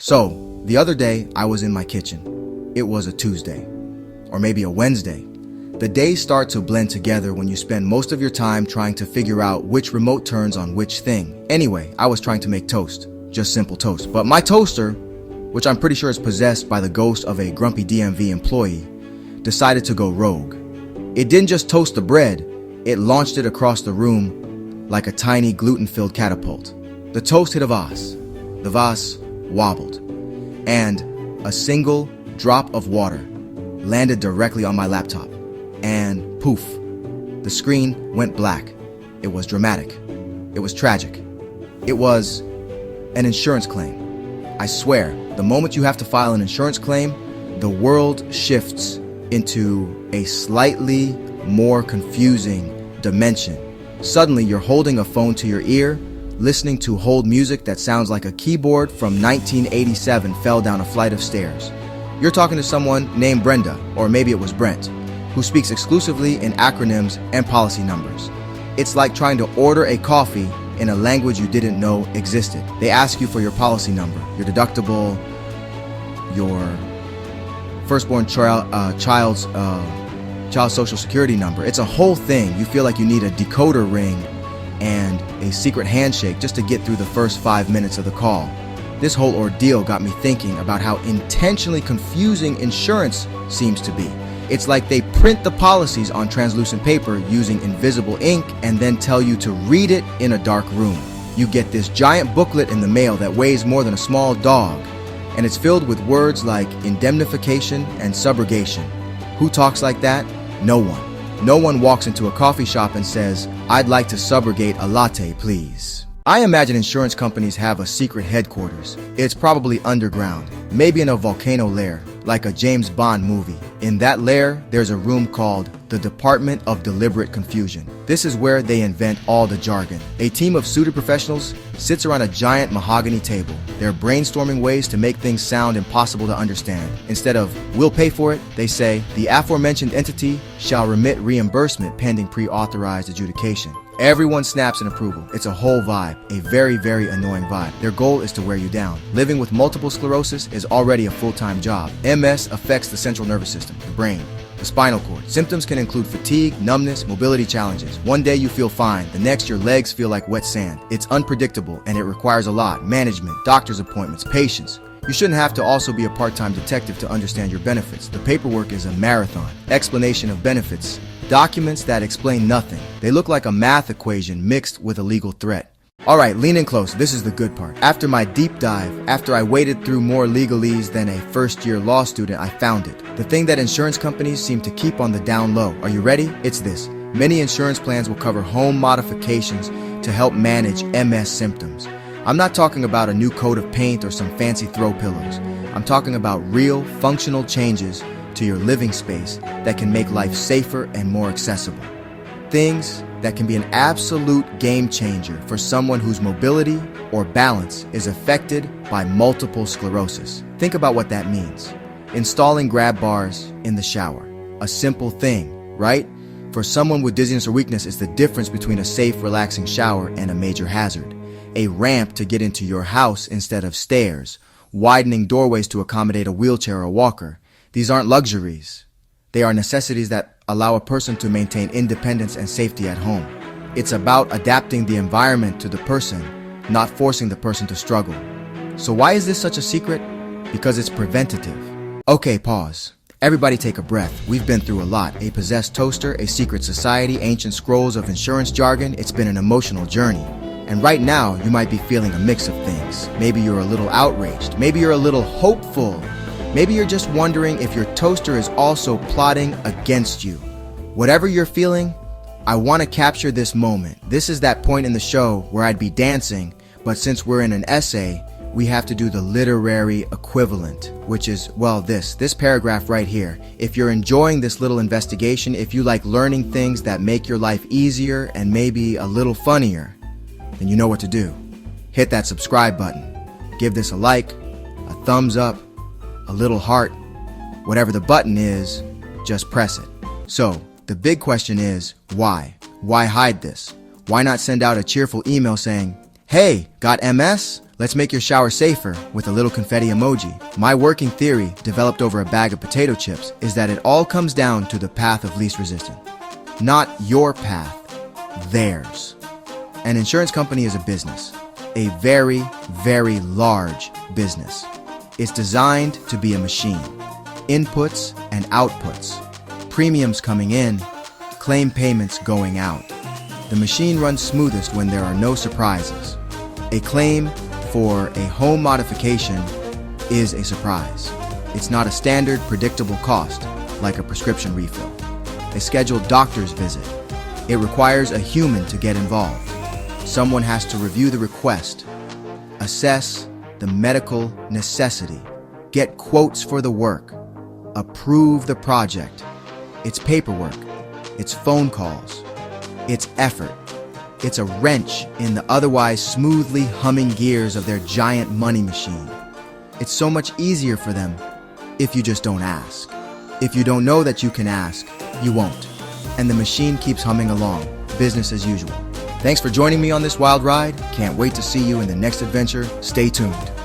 So, the other day, I was in my kitchen. It was a Tuesday, or maybe a Wednesday. The days start to blend together when you spend most of your time trying to figure out which remote turns on which thing. Anyway, I was trying to make toast, just simple toast. But my toaster, which I'm pretty sure is possessed by the ghost of a grumpy DMV employee, decided to go rogue. It didn't just toast the bread, it launched it across the room like a tiny gluten-filled catapult. The toast hit a vase. The vase wobbled, and a single drop of water landed directly on my laptop, and poof, the screen went black. It was dramatic. It was tragic. It was an insurance claim. I swear, the moment you have to file an insurance claim, the world shifts into a slightly more confusing dimension. Suddenly, you're holding a phone to your ear, listening to hold music that sounds like a keyboard from 1987 fell down a flight of stairs. You're talking to someone named Brenda, or maybe it was Brent, who speaks exclusively in acronyms and policy numbers. It's like trying to order a coffee in a language you didn't know existed. They ask you for your policy number, your deductible, your firstborn child's social security number. It's a whole thing. You feel like you need a decoder ring and a secret handshake just to get through the first 5 minutes of the call. This whole ordeal got me thinking about how intentionally confusing insurance seems to be. It's like they print the policies on translucent paper using invisible ink and then tell you to read it in a dark room. You get this giant booklet in the mail that weighs more than a small dog, and it's filled with words like indemnification and subrogation. Who talks like that? No one. No one walks into a coffee shop and says, "I'd like to subrogate a latte, please." I imagine insurance companies have a secret headquarters. It's probably underground, maybe in a volcano lair, like a James Bond movie. In that lair, there's a room called the Department of Deliberate Confusion. This is where they invent all the jargon. A team of suited professionals sits around a giant mahogany table. They're brainstorming ways to make things sound impossible to understand. Instead of, "We'll pay for it," they say, "The aforementioned entity shall remit reimbursement pending pre-authorized adjudication." Everyone snaps in approval. It's a whole vibe, a very, very annoying vibe. Their goal is to wear you down. Living with multiple sclerosis is already a full-time job. MS affects the central nervous system, the brain, the spinal cord. Symptoms can include fatigue, numbness, mobility challenges. One day you feel fine, the next your legs feel like wet sand. It's unpredictable and it requires a lot: management, doctor's appointments, patience. You shouldn't have to also be a part-time detective to understand your benefits. The paperwork is a marathon. Explanation of benefits. Documents that explain nothing. They look like a math equation mixed with a legal threat. Alright, lean in close. This is the good part. After my deep dive, after I waded through more legalese than a first-year law student, I found it. The thing that insurance companies seem to keep on the down low. Are you ready? It's this. Many insurance plans will cover home modifications to help manage MS symptoms. I'm not talking about a new coat of paint or some fancy throw pillows. I'm talking about real, functional changes to your living space that can make life safer and more accessible. Things that can be an absolute game changer for someone whose mobility or balance is affected by multiple sclerosis. Think about what that means. Installing grab bars in the shower. A simple thing, right? For someone with dizziness or weakness, it's the difference between a safe, relaxing shower and a major hazard. A ramp to get into your house instead of stairs. Widening doorways to accommodate a wheelchair or walker. These aren't luxuries. They are necessities that allow a person to maintain independence and safety at home. It's about adapting the environment to the person, not forcing the person to struggle. So why is this such a secret? Because it's preventative. Okay, pause. Everybody take a breath. We've been through a lot. A possessed toaster, a secret society, ancient scrolls of insurance jargon. It's been an emotional journey. And right now, you might be feeling a mix of things. Maybe you're a little outraged. Maybe you're a little hopeful. Maybe you're just wondering if your toaster is also plotting against you. Whatever you're feeling, I want to capture this moment. This is that point in the show where I'd be dancing, but since we're in an essay, we have to do the literary equivalent, which is, well, this paragraph right here. If you're enjoying this little investigation, if you like learning things that make your life easier and maybe a little funnier, then you know what to do. Hit that subscribe button. Give this a like, a thumbs up, a little heart. Whatever the button is, just press it. So, the big question is, why? Why hide this? Why not send out a cheerful email saying, "Hey, got MS? Let's make your shower safer with a little confetti emoji. My working theory, developed over a bag of potato chips, is that it all comes down to the path of least resistance. Not your path, theirs. An insurance company is a business. A very, very large business. It's designed to be a machine. Inputs and outputs. Premiums coming in, claim payments going out. The machine runs smoothest when there are no surprises. A claim for a home modification is a surprise. It's not a standard, predictable cost, like a prescription refill. A scheduled doctor's visit. It requires a human to get involved. Someone has to review the request, assess the medical necessity, get quotes for the work, approve the project. It's paperwork, it's phone calls, it's effort. It's a wrench in the otherwise smoothly humming gears of their giant money machine. It's so much easier for them if you just don't ask. If you don't know that you can ask, you won't. And the machine keeps humming along, business as usual. Thanks for joining me on this wild ride. Can't wait to see you in the next adventure. Stay tuned.